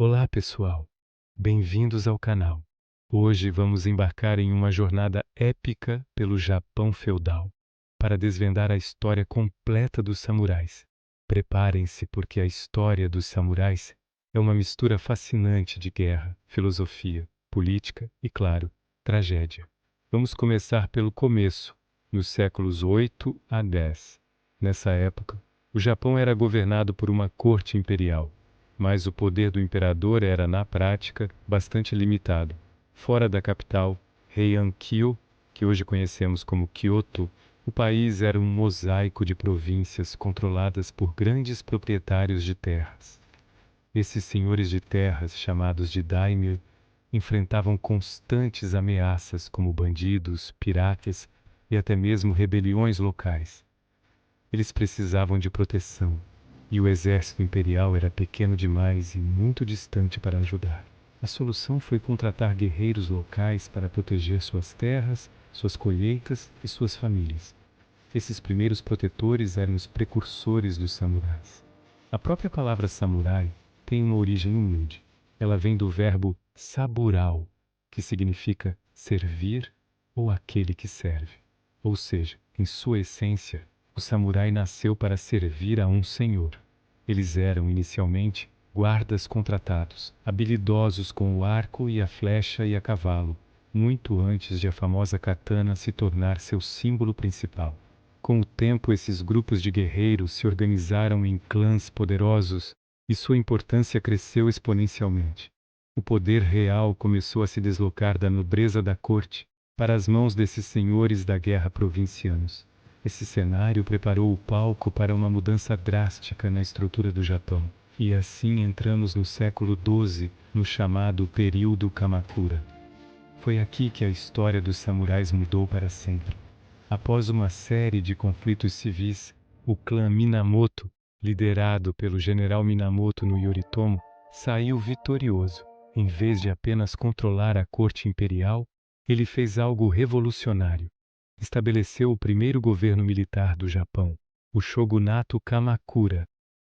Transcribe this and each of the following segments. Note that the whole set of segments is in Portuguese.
Olá pessoal, bem-vindos ao canal. Hoje vamos embarcar em uma jornada épica pelo Japão feudal, para desvendar a história completa dos samurais. Preparem-se porque a história dos samurais é uma mistura fascinante de guerra, filosofia, política e, claro, tragédia. Vamos começar pelo começo, nos séculos 8 a 10. Nessa época, o Japão era governado por uma corte imperial, mas o poder do imperador era, na prática, bastante limitado. Fora da capital, Heian-kyo, que hoje conhecemos como Kyoto, o país era um mosaico de províncias controladas por grandes proprietários de terras. Esses senhores de terras, chamados de daimyo, enfrentavam constantes ameaças como bandidos, piratas e até mesmo rebeliões locais. Eles precisavam de proteção, e o exército imperial era pequeno demais e muito distante para ajudar. A solução foi contratar guerreiros locais para proteger suas terras, suas colheitas e suas famílias. Esses primeiros protetores eram os precursores dos samurais. A própria palavra samurai tem uma origem humilde. Ela vem do verbo saburao, que significa servir ou aquele que serve. Ou seja, em sua essência, o samurai nasceu para servir a um senhor. Eles eram, inicialmente, guardas contratados, habilidosos com o arco e a flecha e a cavalo, muito antes de a famosa katana se tornar seu símbolo principal. Com o tempo, esses grupos de guerreiros se organizaram em clãs poderosos e sua importância cresceu exponencialmente. O poder real começou a se deslocar da nobreza da corte para as mãos desses senhores da guerra provincianos. Esse cenário preparou o palco para uma mudança drástica na estrutura do Japão. E assim entramos no século XII, no chamado período Kamakura. Foi aqui que a história dos samurais mudou para sempre. Após uma série de conflitos civis, o clã Minamoto, liderado pelo general Minamoto no Yoritomo, saiu vitorioso. Em vez de apenas controlar a corte imperial, ele fez algo revolucionário. Estabeleceu o primeiro governo militar do Japão, o Shogunato Kamakura.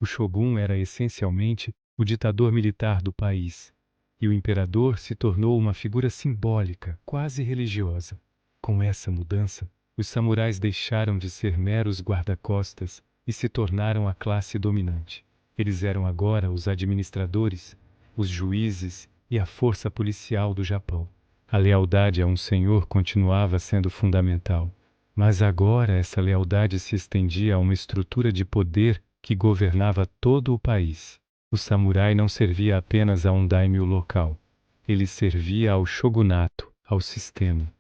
O shogun era essencialmente o ditador militar do país, e o imperador se tornou uma figura simbólica, quase religiosa. Com essa mudança, os samurais deixaram de ser meros guarda-costas e se tornaram a classe dominante. Eles eram agora os administradores, os juízes e a força policial do Japão. A lealdade a um senhor continuava sendo fundamental, mas agora essa lealdade se estendia a uma estrutura de poder que governava todo o país. O samurai não servia apenas a um daimyo local. Ele servia ao shogunato, ao sistema.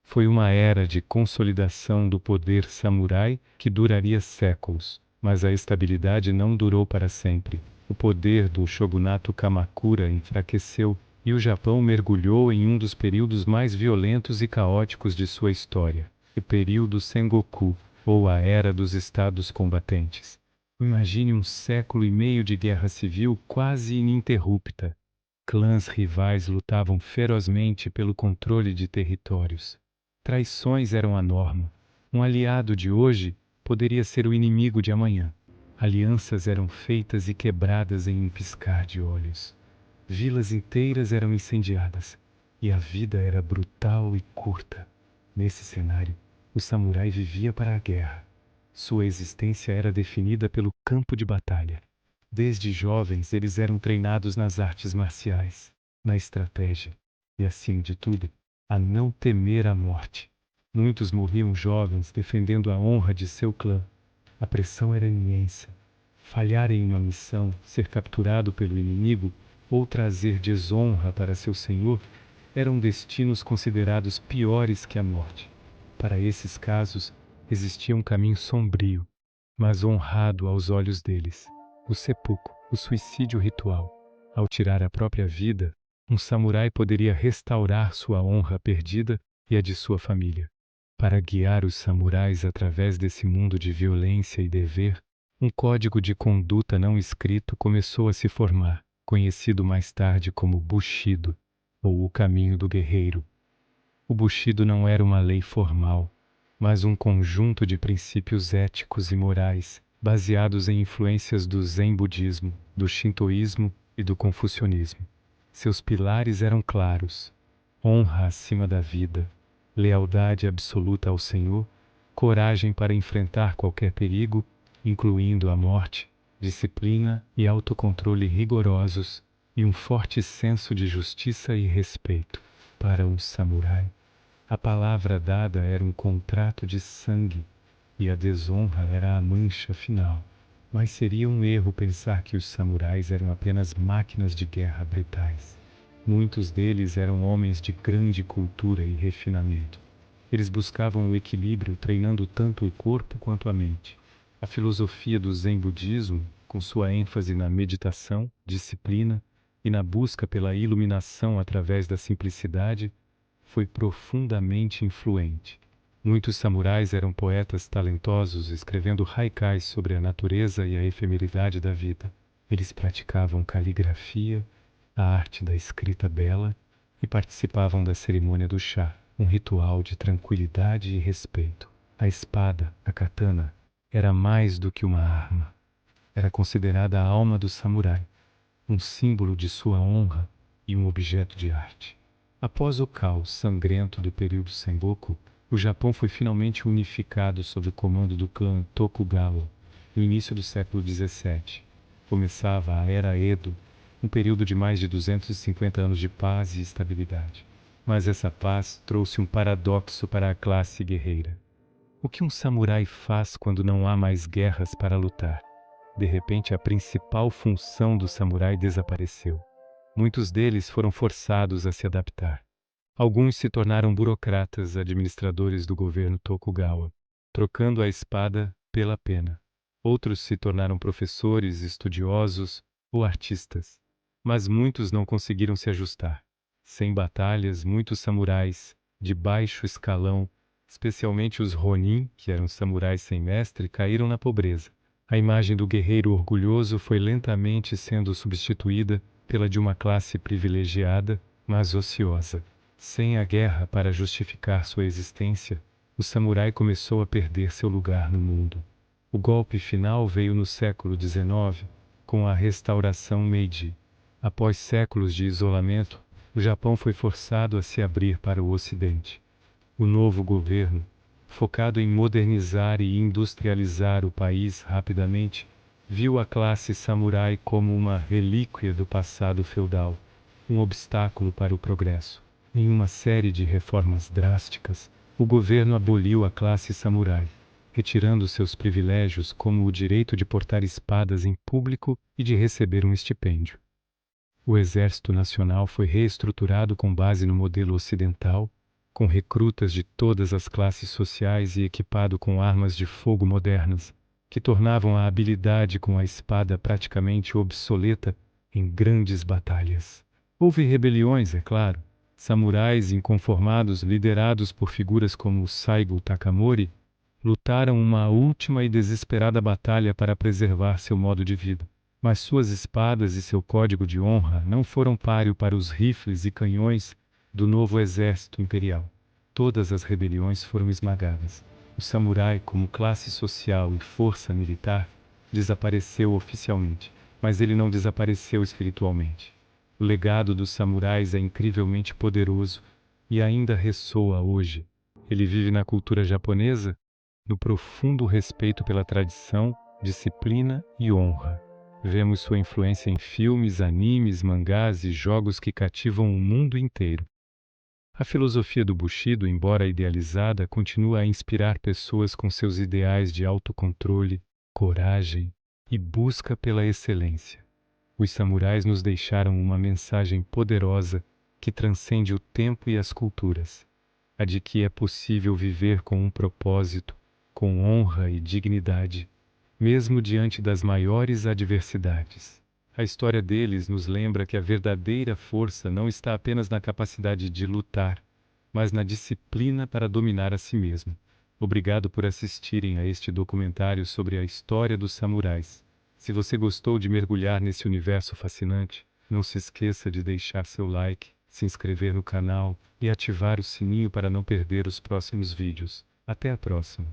Foi uma era de consolidação do poder samurai que duraria séculos, mas a estabilidade não durou para sempre. O poder do shogunato Kamakura enfraqueceu e o Japão mergulhou em um dos períodos mais violentos e caóticos de sua história, o período Sengoku, ou a Era dos Estados Combatentes. Imagine um século e meio de guerra civil quase ininterrupta. Clãs rivais lutavam ferozmente pelo controle de territórios. Traições eram a norma. Um aliado de hoje poderia ser o inimigo de amanhã. Alianças eram feitas e quebradas em um piscar de olhos. Vilas inteiras eram incendiadas, e a vida era brutal e curta. Nesse cenário, o samurai vivia para a guerra. Sua existência era definida pelo campo de batalha. Desde jovens, eles eram treinados nas artes marciais, na estratégia e, acima de tudo, a não temer a morte. Muitos morriam jovens defendendo a honra de seu clã. A pressão era imensa. Falhar em uma missão, ser capturado pelo inimigo ou trazer desonra para seu senhor eram destinos considerados piores que a morte. Para esses casos, existia um caminho sombrio, mas honrado aos olhos deles: o seppuku, o suicídio ritual. Ao tirar a própria vida, um samurai poderia restaurar sua honra perdida e a de sua família. Para guiar os samurais através desse mundo de violência e dever, um código de conduta não escrito começou a se formar, conhecido mais tarde como Bushido, ou o caminho do guerreiro. O Bushido não era uma lei formal, mas um conjunto de princípios éticos e morais, baseados em influências do Zen budismo, do Shintoísmo e do confucionismo. Seus pilares eram claros: honra acima da vida, lealdade absoluta ao Senhor, coragem para enfrentar qualquer perigo, incluindo a morte, disciplina e autocontrole rigorosos, e um forte senso de justiça e respeito. Para um samurai, a palavra dada era um contrato de sangue, e a desonra era a mancha final. Mas seria um erro pensar que os samurais eram apenas máquinas de guerra brutais. Muitos deles eram homens de grande cultura e refinamento. Eles buscavam o equilíbrio, treinando tanto o corpo quanto a mente. A filosofia do Zen budismo, com sua ênfase na meditação, disciplina e na busca pela iluminação através da simplicidade, foi profundamente influente. Muitos samurais eram poetas talentosos, escrevendo haikais sobre a natureza e a efemeridade da vida. Eles praticavam caligrafia, a arte da escrita bela, e participavam da cerimônia do chá, um ritual de tranquilidade e respeito. A espada, a katana, era mais do que uma arma. Era considerada a alma do samurai, um símbolo de sua honra e um objeto de arte. Após o caos sangrento do período Sengoku, o Japão foi finalmente unificado sob o comando do clã Tokugawa, no início do século XVII. Começava a Era Edo, um período de mais de 250 anos de paz e estabilidade. Mas essa paz trouxe um paradoxo para a classe guerreira. O que um samurai faz quando não há mais guerras para lutar? De repente, a principal função do samurai desapareceu. Muitos deles foram forçados a se adaptar. Alguns se tornaram burocratas administradores do governo Tokugawa, trocando a espada pela pena. Outros se tornaram professores, estudiosos ou artistas. Mas muitos não conseguiram se ajustar. Sem batalhas, muitos samurais, de baixo escalão, especialmente os Ronin, que eram samurais sem mestre, caíram na pobreza. A imagem do guerreiro orgulhoso foi lentamente sendo substituída pela de uma classe privilegiada, mas ociosa. Sem a guerra para justificar sua existência, o samurai começou a perder seu lugar no mundo. O golpe final veio no século XIX, com a restauração Meiji. Após séculos de isolamento, o Japão foi forçado a se abrir para o Ocidente. O novo governo, focado em modernizar e industrializar o país rapidamente, viu a classe samurai como uma relíquia do passado feudal, um obstáculo para o progresso. Em uma série de reformas drásticas, o governo aboliu a classe samurai, retirando seus privilégios como o direito de portar espadas em público e de receber um estipêndio. O Exército Nacional foi reestruturado com base no modelo ocidental, com recrutas de todas as classes sociais e equipado com armas de fogo modernas, que tornavam a habilidade com a espada praticamente obsoleta em grandes batalhas. Houve rebeliões, é claro. Samurais inconformados, liderados por figuras como Saigo Takamori, lutaram uma última e desesperada batalha para preservar seu modo de vida. Mas suas espadas e seu código de honra não foram páreo para os rifles e canhões do novo exército imperial. Todas as rebeliões foram esmagadas. O samurai, como classe social e força militar, desapareceu oficialmente, mas ele não desapareceu espiritualmente. O legado dos samurais é incrivelmente poderoso e ainda ressoa hoje. Ele vive na cultura japonesa, no profundo respeito pela tradição, disciplina e honra. Vemos sua influência em filmes, animes, mangás e jogos que cativam o mundo inteiro. A filosofia do Bushido, embora idealizada, continua a inspirar pessoas com seus ideais de autocontrole, coragem e busca pela excelência. Os samurais nos deixaram uma mensagem poderosa que transcende o tempo e as culturas, a de que é possível viver com um propósito, com honra e dignidade, mesmo diante das maiores adversidades. A história deles nos lembra que a verdadeira força não está apenas na capacidade de lutar, mas na disciplina para dominar a si mesmo. Obrigado por assistirem a este documentário sobre a história dos samurais. Se você gostou de mergulhar nesse universo fascinante, não se esqueça de deixar seu like, se inscrever no canal e ativar o sininho para não perder os próximos vídeos. Até a próxima!